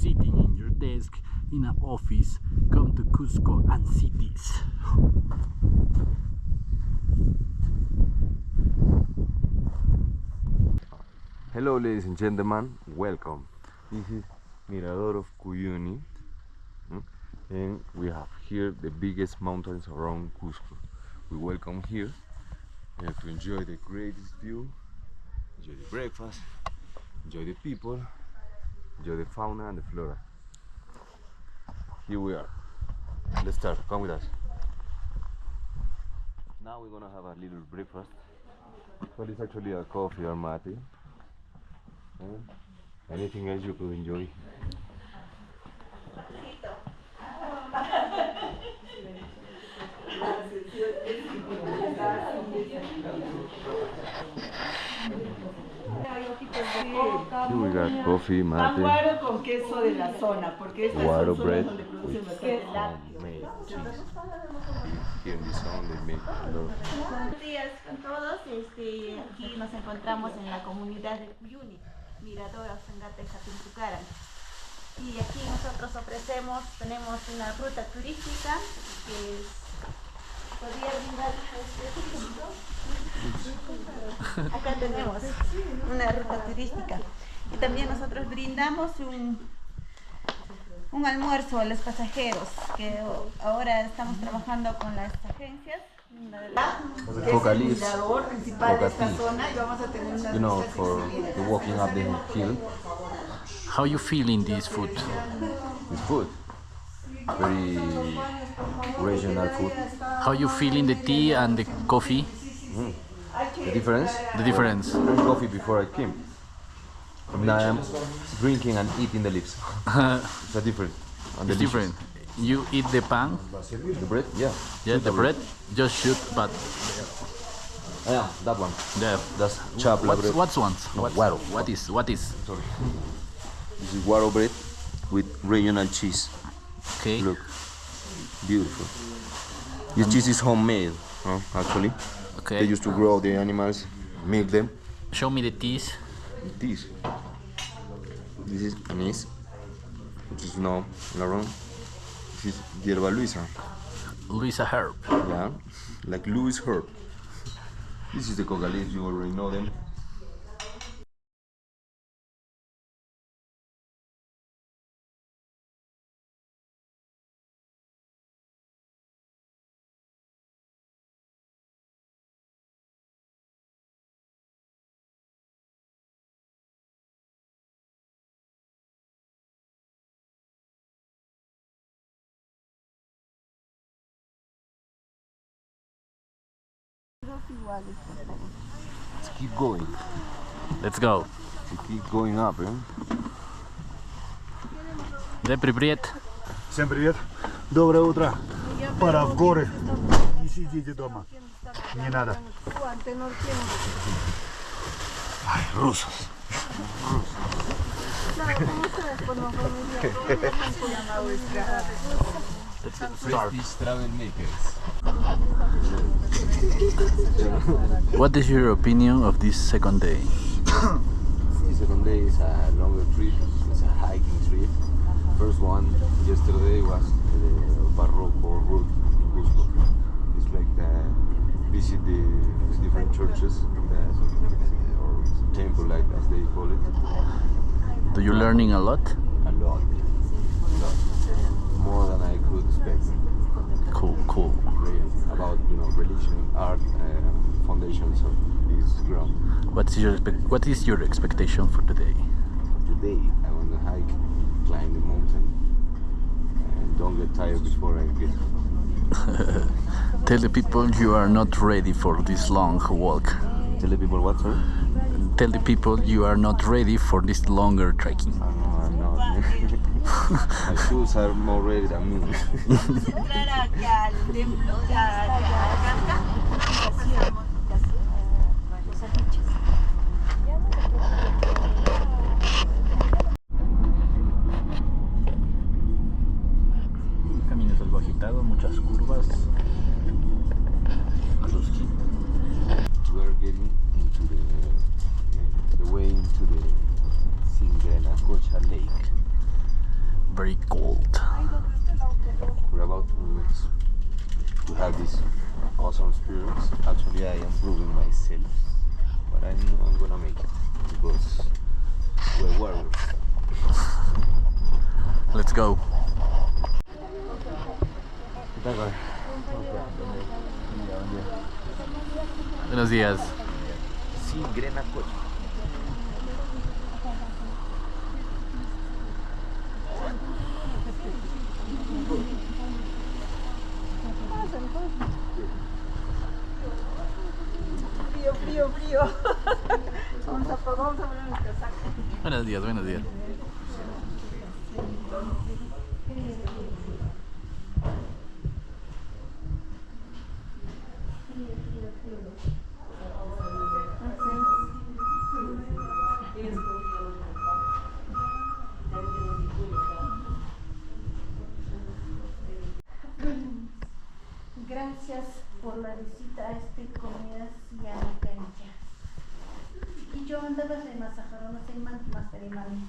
sitting in your desk in an office, come to Cusco and cities. Hello ladies and gentlemen, welcome. This is Mirador of Cuyuni, and we have here the biggest mountains around Cusco. We welcome here to enjoy the greatest view, enjoy the breakfast, enjoy the people, enjoy the fauna and the flora. Here we are. Let's start, come with us. Now we're gonna have a little breakfast, but it's actually a coffee or mate. Anything else you could enjoy? Here we got coffee, mate, aguaro con queso de la zona, porque estas guaro son bread zonas donde producen with bastante homemade cheese. Here in the sun they make a lot. Buenos días con todos. Aquí nos encontramos en la comunidad de Cuyuni, Mirador, Ausangate, y aquí nosotros tenemos una ruta turística que podría brindar. Acá tenemos una ruta turística y también nosotros brindamos un almuerzo a los pasajeros, que ahora estamos trabajando con las agencias. que es el mirador principal de esta zona y vamos a tener una vista for the walking up the hill. How you feel in this food? It's food, very regional food. How you feel in the tea and the coffee? The difference? The difference. I drank coffee before I came. Now I'm drinking and eating the leaves. It's a different. And It's delicious. different. You eat the pan, The bread? Yeah. yeah, the bread, just shoot, but Yeah, that one. the That's chapla bread. what's one? No, What's- guaro. What is? Sorry. This is guaro bread with regional cheese. Okay. Look, beautiful. This cheese is homemade, actually. They Okay. used to grow the animals, milk them. Show me the teas. This is anise, which is now around. This is hierba luisa, Luisa herb. yeah, like Louis herb. This is the coca leaves, you already know them. Let's keep going. Let's go. We keep going up, eh? Привет. Всем привет! Доброе утро! Пора в горы. Не сидите дома. Не надо. Ай, русос. Travel makers. What is your opinion of this second day? The second day is a longer trip. It's a hiking trip. First one yesterday was the Barroco route in Cusco. It's like visit the different churches or temple, like as they call it. Do you learning a lot? A lot, more than I could expect. Cool. About religion, art, foundations of this ground. What is your expectation for today? Today I want to hike, climb the mountain, and don't get tired before I get. Tell the people you are not ready for this long walk. Tell the people what, sir? Tell the people you are not ready for this longer trekking. No, I'm not. My shoes are more ready than me. entrar aquí al templo de Camino es algo agitado, muchas curvas. We're getting into the way into the Singrenacocha Lake. very cold. We're about to have this awesome experience. Actually, I am proving myself, but I know I'm gonna make it because we're warriors. Let's go. Buenos días. Singrenacocha. Frío, frío. Vamos a poner el casaco. Buenos días, buenos días. Gracias por la visita a este comunidad Singrenacocha. Y yo andaba de masajaro, no sé más tarimani.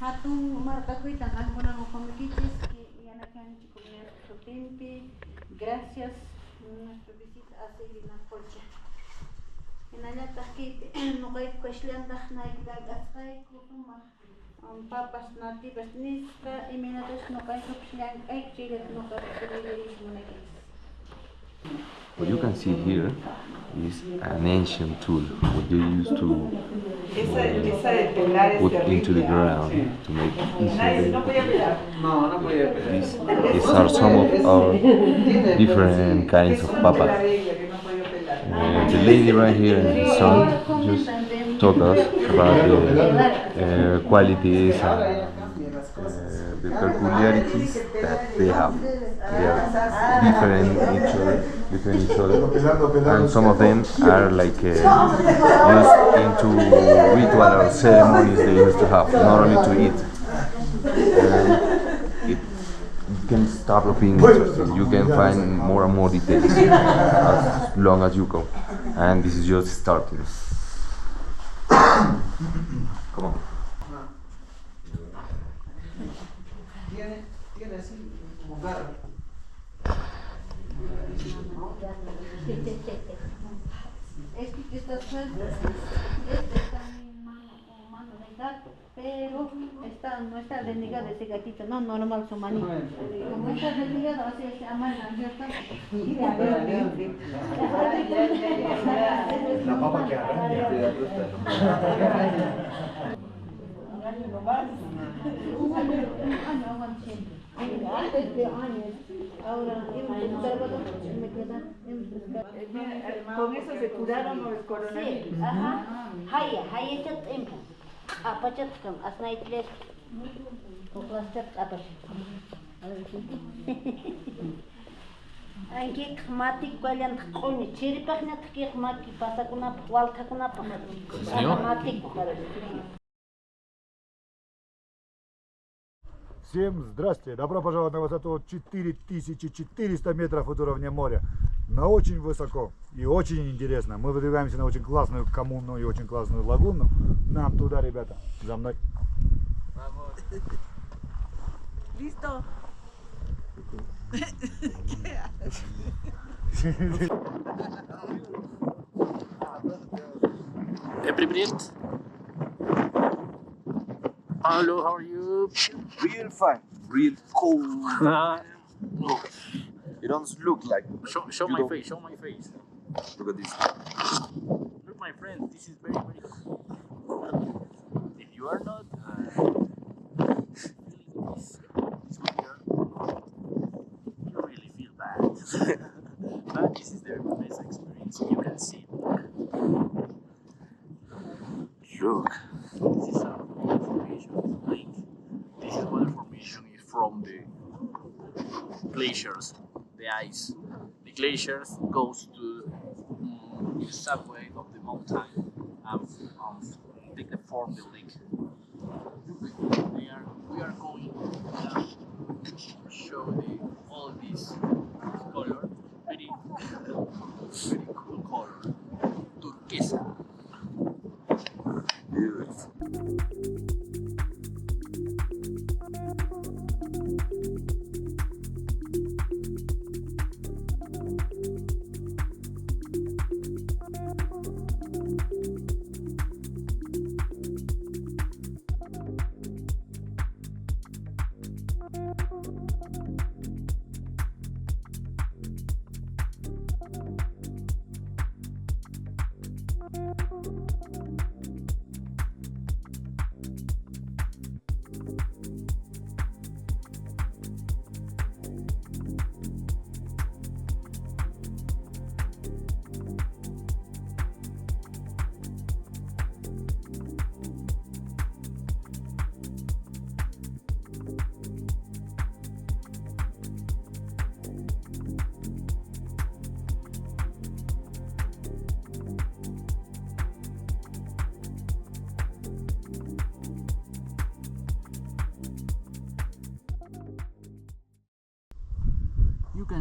Hatun marca cuita, alguna no comiquiches que ya no canchi comunidad sotempe. Gracias nuestra visita a Singrenacocha. En allá taquite, no hay cuestión de naikdagaskai kutuma. Papas nativas niska y minados no hay cuestión hay chile no hay What you can see here is an ancient tool, what they used to put into the ground to make insulin. These are some of our different kinds of papas. The lady right here in the sun just taught us about the qualities and the peculiarities that they have. They are different each other, and some of them are like used into ritual or ceremonies they used to have, not only to eat. It can start being interesting. You can find more and more details as long as you go, and this is just starting. Come on. Tiene así como garra. Este está suelto, este está en mano de gato, pero no está desligado ese gatito, no normal su manito. Como está desligado, así se amarga, ¿cierto? La papa que araña. Un año aguanté. Antes de años. Ahora hemos observado, me quedan. Con eso se curaron los coronavirus. Sí, ajá. Haya chat empo. Apachat kam asnaitles. Koklastat apachat. Anki khmati kwalian khoni chiripakna tki khmati pasakuna waltakuna pakati. Khmati para. Всем здрасте! Добро пожаловать на высоту 4400 метров от уровня моря. На очень высоко и очень интересно. Мы выдвигаемся на очень классную коммуну и очень классную лагуну. Нам туда, ребята. За мной. Listo. Привет. Hello, how are you? Real fun, real cold. It don't look like. Show You my don't- face, show my face. Look at this. Look, my friend, this is very, very cool. If you are not feeling this weather, you really feel bad. But this is the best experience. You can see. Look, this is a formation. Like, this is what the formation is from the glaciers, the ice. The glaciers goes to the subway of the mountain and take the form the lake. We are going to show all this color, very cool color, turquoise. Beautiful.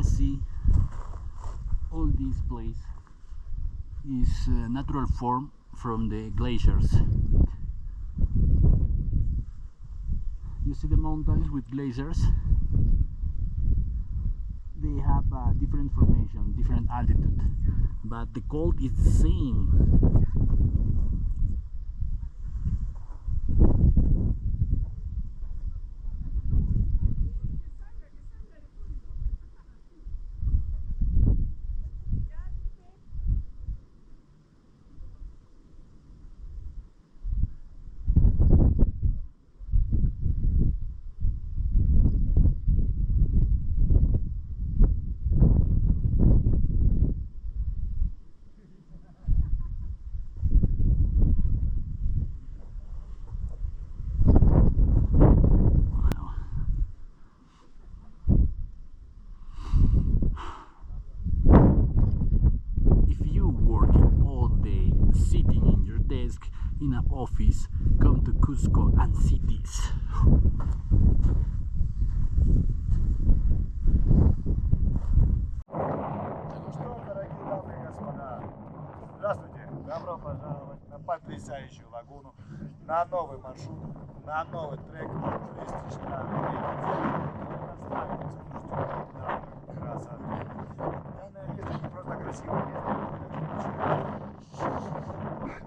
can see, all this place is natural form from the glaciers. You see the mountains with glaciers? They have a different formation, different altitude, but the cold is the same. In an office, come to Cusco and see this. Ну что, дорогие дамы и господа, здравствуйте! Добро пожаловать на потрясающую лагуну, на новый маршрут, на новый трек туристический. Красота! Данное место не просто красивое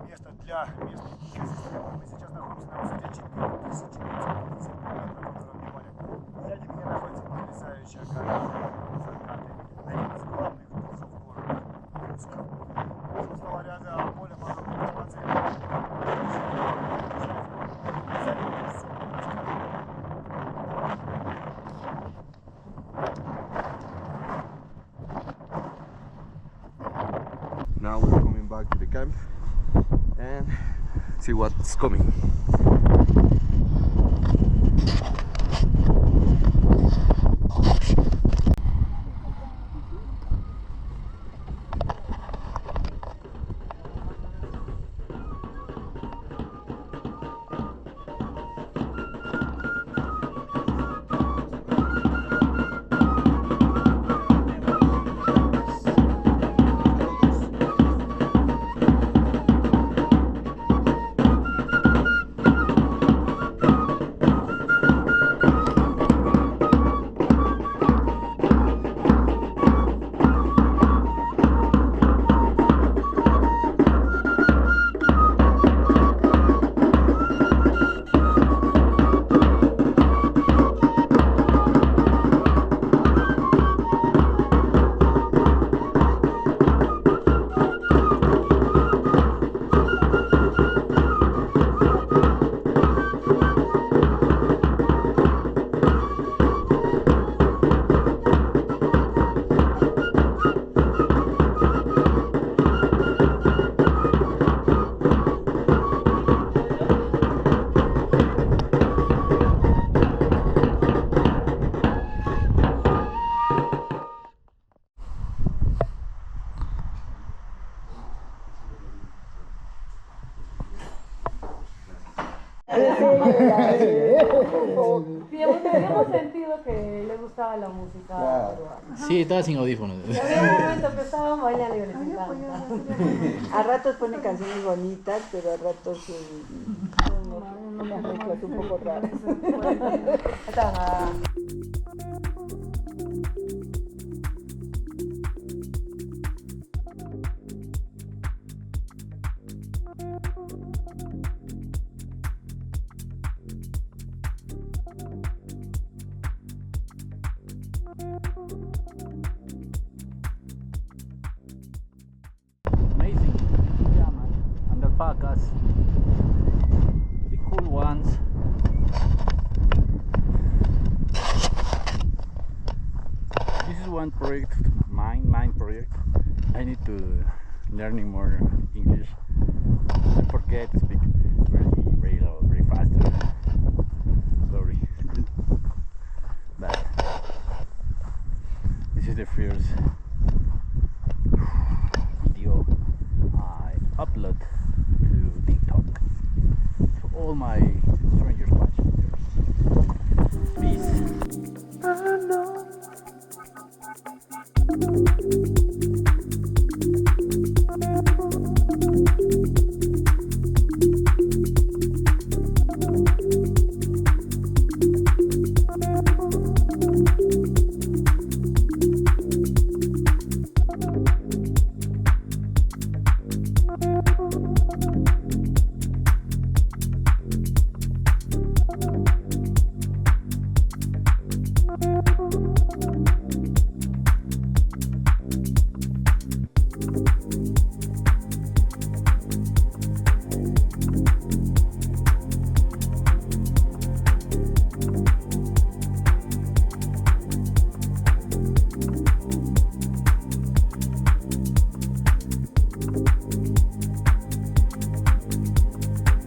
место для местной экосистемы. Мы сейчас находимся на высоте 4550 метров над уровнем моря. Сзади меня находится потрясающая гора Ausangate, один из главных вузов города Cusco. Собственно говоря, поле подобного диспансера. Now we're coming back to the camp and see what's coming. Hemos sentido que le gustaba la música peruana. Sí, estaba sin audífonos. Y había un momento que estábamos bailando y les encanta. A ratos pone canciones bonitas, pero a ratos unas mezclas un poco raras. Amazing. Yeah, man. And alpacas. The cool ones. This is one project, mine project. I need to learning more English. I forget to speak very low, very fast. Sorry. But this is the first video I upload to TikTok. So all my